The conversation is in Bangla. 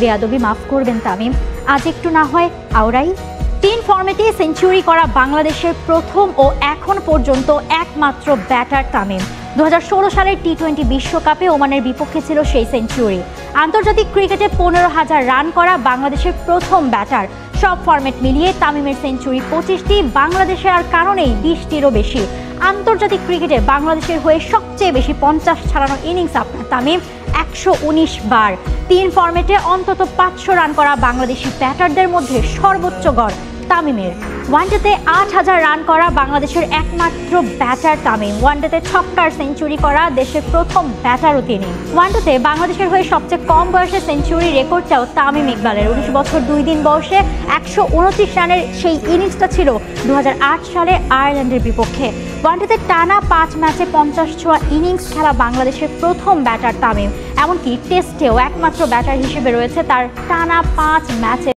বেয়াদবি মাফ করবেন তামিম, আজ একটু না হয় আওড়াই। 3 ফরম্যাটে সেঞ্চুরি করা বাংলাদেশের প্রথম ও এখন পর্যন্ত একমাত্র ব্যাটার তামিম। 2016 সালের টি-20 বিশ্বকাপে ওমানের বিপক্ষে ছিল সেই সেঞ্চুরি। আন্তর্জাতিক ক্রিকেটে 15,000 রান করা বাংলাদেশের প্রথম ব্যাটার। সব ফরম্যাট মিলিয়ে তামিমের সেঞ্চুরি 25টি, বাংলাদেশের আর কারণেই 20টিরও বেশি। আন্তর্জাতিক ক্রিকেটে বাংলাদেশের হয়ে সবচেয়ে বেশি 50 ছাড়ানো ইনিংস আপনার তামিম 119 বার। 3 ফরম্যাটে অন্তত 500 রান করা বাংলাদেশি ব্যাটারদের মধ্যে সর্বোচ্চ গড় তামিমের। ওয়ানডেতে 8,000 রান করা বাংলাদেশের একমাত্র ব্যাটার তামিম। ওয়ানডেতে ছক্কার সেঞ্চুরি করা দেশের প্রথম ব্যাটারও তিনি। ওয়ানডেতে বাংলাদেশের হয়ে সবচেয়ে কম বয়সে সেঞ্চুরি রেকর্ডটাও তামিম ইকবালের। 19 বছর 2 দিন বয়সে 129 রানের সেই ইনিংসটা ছিল 2008 সালে আয়ারল্যান্ডের বিপক্ষে। ওয়ানডেতে টানা 5 ম্যাচে 50 ছোঁয়া ইনিংস খেলা বাংলাদেশের প্রথম ব্যাটার তামিম। এমনকি টেস্টেও একমাত্র ব্যাটার হিসেবে রয়েছে তার টানা 5 ম্যাচে